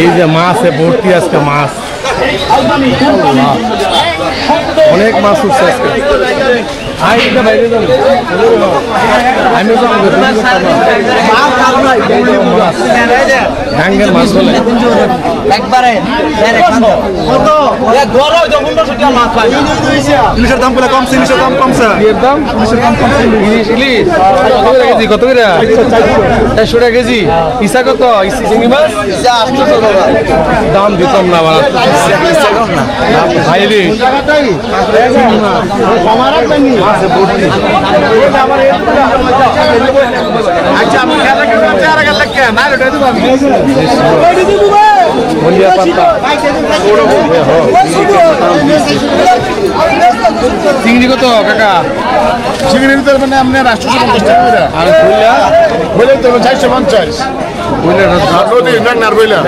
এই যে মাছে ভর্তি আজকে মাছ, অনেক মাছ উঠছে আজকে। ডাঙ্গের মাছ বলে একবারে ইলিশের দাম গুলো কমছে, ইলিশের দাম কমছে, ইলিশের দাম কমছে। ইলিশ কেজি কত করে? 400 টাকা কেজি। ইসা কত? চিংড়ি মাছ দাম দিতাম না ভাই। ইলিশ চিংড়ি কত কাকা? চিংড়ি মানে আপনার 850 টাকা আর বলে তো 450 নদী মেঘনার বইলা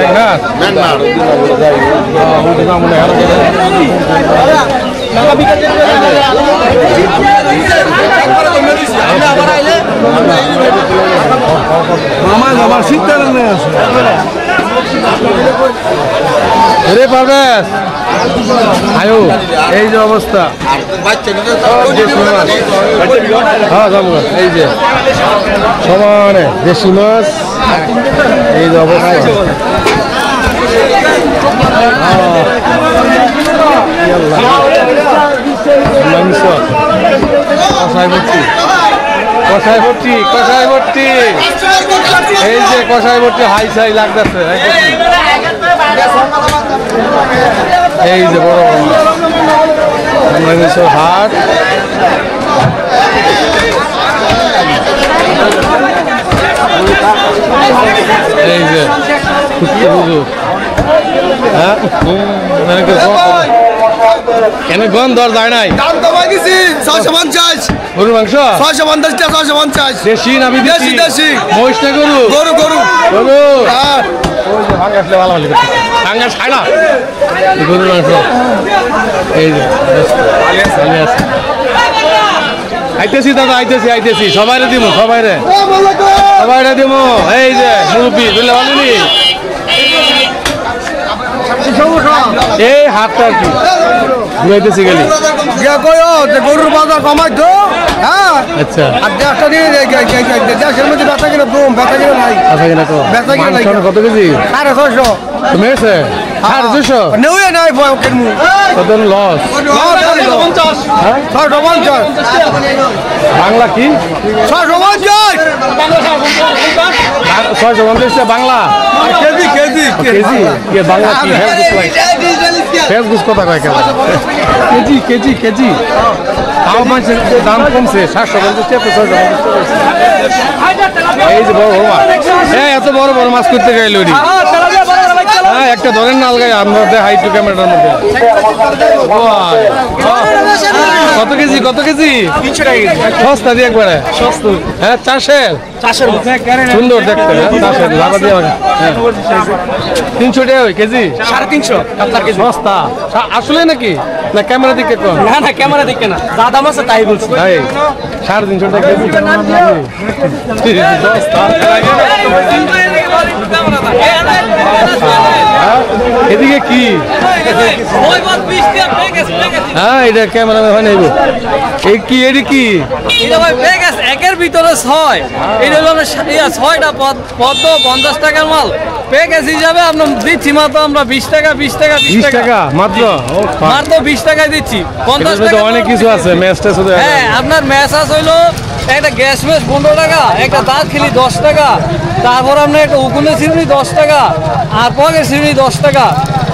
মেঘনার আমার শীতকাল রে পারবেশ আয়ো। এই যে অবস্থা, এই যে সমানে দেশি মাছ, এই যে অবস্থা। কষাই ভর্তি, কষাই ভর্তি, এই যে কষাই ভর্তি হাই সাই লাগতেছে। এই যে বড় হাট, এই যে হ্যাঁ কেন গন্ধ আর যায় নাই? দাম কমাই দিছি 650 গরুর মাংস 650 টাকা 650 দেশি না বিদেশি? দেশি মহিষ না গরু? গরু গরু গরু। ভাঙাসলে ভালো হলে ভাঙাস খায় না গরুর মাংস। এই যে আইতেছি দাদা, আইতেছি সবাইরে দিব, সবাইরে দিব। এই যে মুরব্বি বুঝলে ভালোনি এই হাতটা আর কি ঘুরাইতেছি গেলি গরুর বাজার কমাই তো। হ্যাঁ আচ্ছা দেশের মধ্যে বেচা কিনা কম, বেচা কিনা নাই, বেচা কিনা নাই। কত কেজি? 650 তুমি এসে 250 নেউয়ে নাই কিনবো কত লস? 650 বাংলা কি 650 650 Bangla KG KG KG Bangla কি? ফেসবুক কথা কয় কেন? কেজি কেজি কেজি তাও মাছের দাম কমছে 750 টাকা 650। এই যে বড় বড় মাছ, এত বড় বড় মাছ করতে গেল। হ্যাঁ একটা ধরেন না আলগায় আমরা দেখাই একটু ক্যামেরার মধ্যে। কত কেজি? কত কেজি? 300 টাকা কেজি। সস্তা দিয়ে একবারে সস্তা। হ্যাঁ চাষের সুন্দর দেখতে, চাষের লাভা দিয়ে 300 টাকা কেজি, 350 আপনার কেজি সস্তা আসলে নাকি? না ক্যামেরা দিকে কোন? না না ক্যামেরা দিকে না, দাদা মাছ তাই বলছি। তাই 350 টাকা কেজি সস্তা। এদিকে কি? হ্যাঁ এটা ক্যামেরা হয় না। এই কি এটি কি? একের ভিতরে 6, এটা হলো 6টা পদ্ম 50 টাকার মাল। প্যাকেজ হিসাবে আপনার দিচ্ছি মাত্র আমরা 20 টাকা 20 টাকা 20 টাকা মাত্র। মাত্র 20 টাকায় দিচ্ছি। 50 টাকা অনেক কিছু আছে। ম্যাচটা শুধু হ্যাঁ আপনার ম্যাচ আছে হইলো একটা গ্যাস ম্যাচ 15 টাকা, একটা দাঁত খেলি 10 টাকা, তারপর আপনার একটা উকুনের চিরুনি 10 টাকা, আর পকের চিরুনি 10 টাকা,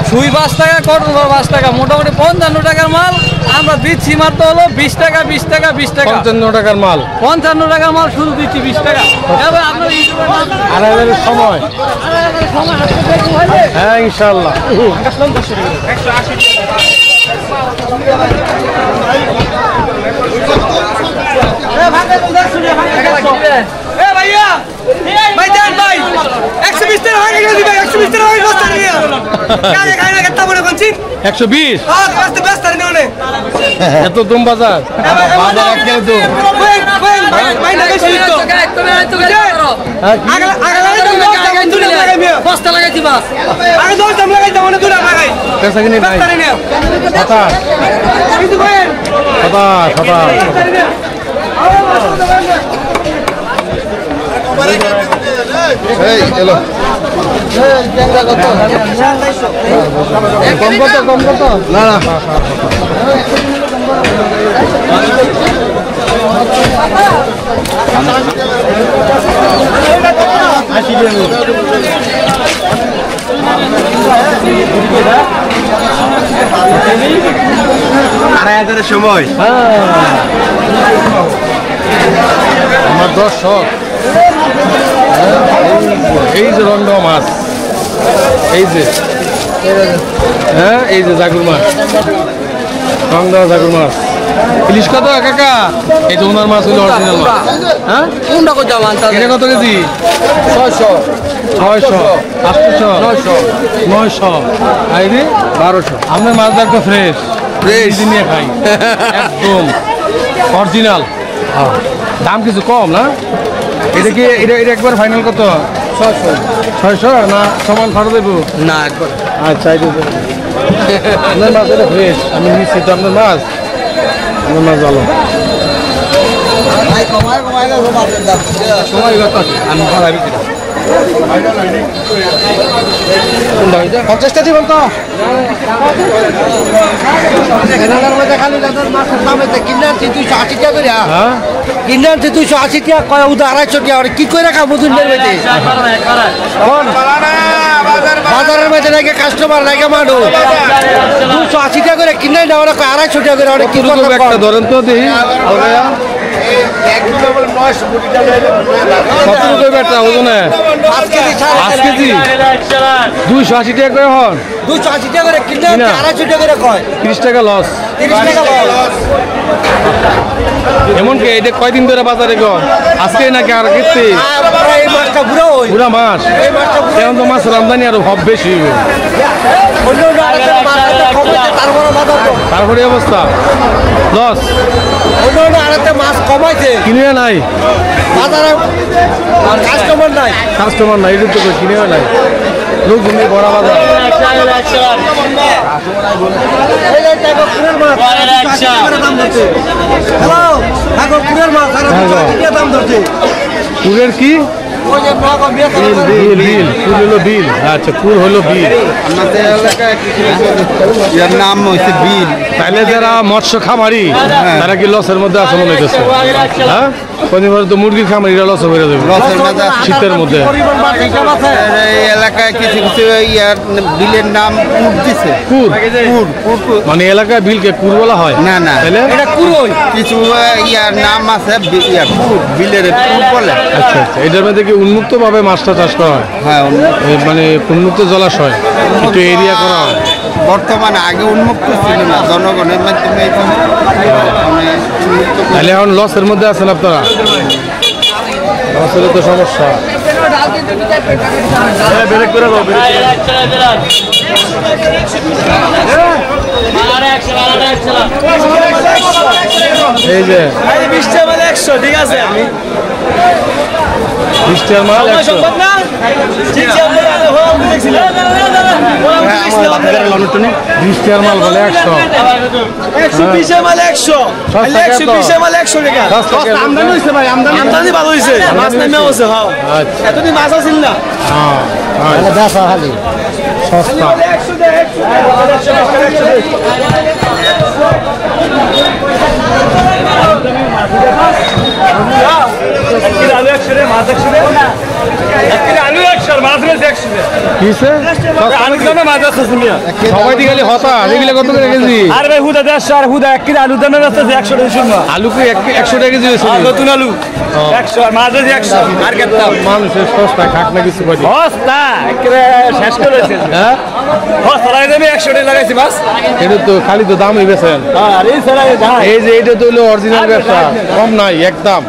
সুই 5 টাকা, কটন 5 টাকা, মোটামুটি 55 টাকার মাল আমরা দিচ্ছি মাত্র হলো 20 টাকা 20 টাকা 20 টাকা। 55 টাকার মাল, 55 টাকার মাল শুধু দিচ্ছি 20 টাকা। এবার আপনার আড়াইবারের সময়। হ্যাঁ ইনশাল্লাহ। ভাইয়া ভাই দেন ভাই 120 টাকা হয়ে গেল দিবে, 120 টাকা হয়ে বস্তা নিয়ে কানে কানে কত বড় কোনছি 120। হ্যাঁ বস্তা বস্তা নিয়ে নে এত দাম বাজার, বাজার একদম তো ভাই ভাই ভাই না বেশি তো আগলা আগলা লাগাই তুই লাগাই বস্তা লাগাই দিবাস আগে 10 দাম লাগাই দাও না 2 দাম লাগাই পেশা কিনে নাই কথা এই এলো কম কত না না সময় আমার দর্শক এই যে রন্ড মাছ এই যে হ্যাঁ এই যে জাগুর মাছ রং দেওয়া জাগুর মাছ ইলিশ কত কাকা এই যে ওনার মাছ হলো অরিজিনাল মাছ হ্যাঁ কোনটা কই দাম আনতা এটা কত কেজি 600 800 900 আইদি 1200 আপনার মাছ দেখো ফ্রেশ নিয়ে খাই একদম অরিজিনাল দাম কিছু কম না এটা কি এটা একবার ফাইনাল কত 600 না সমান ভাড়া দেবো না একবার আচ্ছা আপনার মাছ এটা ফ্রেশ আমি নিচ্ছি তো আপনার মাছ ভালো সময় কত আমি ভাড়াবি কিনা 50টা দিবেন তো কিনার 280 টাকা করে হ্যাঁ কিনার 280 টাকা কয় উদা 250 টাকা কি করে খাবো দুধের মধ্যে বাজারের মধ্যে নাকি কাস্টমার নাকি মানুষ 280 টাকা করে কিনাই না ওরা 250 টাকা করে অনেক কি করবে একটা ধরেন তো দেখি আলগায়া কত রুপে বেটা ওজনে 5 কেজি 280 টাকা করে হন 280 টাকা করে কিনে 250 টাকা করে কয় 30 টাকা লস 30 টাকা লস এমন কি এটা কয়দিন ধরে বাজারে গো আজকে নাকি আর কিস্তি এই মাছটা পুরো ওই পুরা মাস এই মাছটা এখন তো মাছ আমদানি আরো হব বেশি হইবে অন্য আরেকটা মাছটা কমে তারপরে বাজার তো তারপরে অবস্থা লস অন্য আরেকটা মাছ কমাইছে কিনে নাই বাজারে আর কাস্টমার নাই এটা তো কিনে নাই লোক ঘুমে বড় বাজার এই যে টাকা পুরের মাছ দাম ধরছে হ্যালো টাকা পুরের মাছ আর দাম ধরছে পুরের কি ওই যে নগদ বিল পুর হলো বিল আচ্ছা পুর হলো বিল আমাদের এলাকায় এর নাম হচ্ছে বিল তাহলে যারা মৎস্য খামারি তারা কি লসের মধ্যে আছে মনে হইতেছে হ্যাঁ কোনবার তো মুরগির খামারিরা লস হয়ে যাবে লসের মধ্যে শীতের মধ্যে এই এলাকায় কিছু কিছু ইয়ার বিলের নাম কুর দিছে কুর কুর মানে এলাকায় বিলকে কুর বলা হয় না না তাহলে এটা কুরোই কিছু ইয়ার নাম আছে কুর বিলের কুর বলে আচ্ছা এটার মধ্যে কি উন্মুক্ত ভাবে মাছটা চাষ করা হয় হ্যাঁ মানে উন্মুক্ত জলাশয় একটু এরিয়া করা হয় বর্তমানে আগে উন্মুক্ত ছিল না জনগণের মাধ্যমে তাহলে এখন লসের মধ্যে আছেন আপনারা লসের তো সমস্যা ব্রেক করে দাও এই যে 20 টাকা 100 ঠিক আছে 20 টাকার মাল 100 ঠিক আছে বিশ টাকার মাল বলে 100 120 মাল 100 120 মাল 100 টাকা আমদানি হইছে ভাই আমদানি ভালো হইছে মাছ নেমে আছে হ্যাঁ আচ্ছা এতদিন মাছ আছিল না হ্যাঁ দেখা খালি সস্তা সবাই দিকে হতাশ এগুলো কত করে কেজি আর ভাই হুদা 150 আর হুদা 1 কেজি আলু দাম আছে 100 টাকা শুনবা আলু কি 100 টাকা কেজি হয়েছে নতুন আলু 100 আর মাছ 100 আর কেতা মানুষের সস্তা খাক না কিছু করি সস্তা একরে শেষ করেছে হ্যাঁ সস্তা লাগাই দেবে 100 টাকা লাগাইছি বাস এটা তো খালি তো দামই বেছেন আর এই সারা এই যে এটা তো হলো অরিজিনাল ব্যবসা কম নাই একদম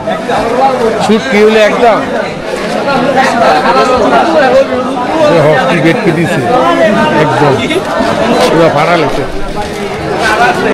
শুট কি হলে একদম হস্তি গেট কি দিছে একদম পুরো ভাড়া লেছে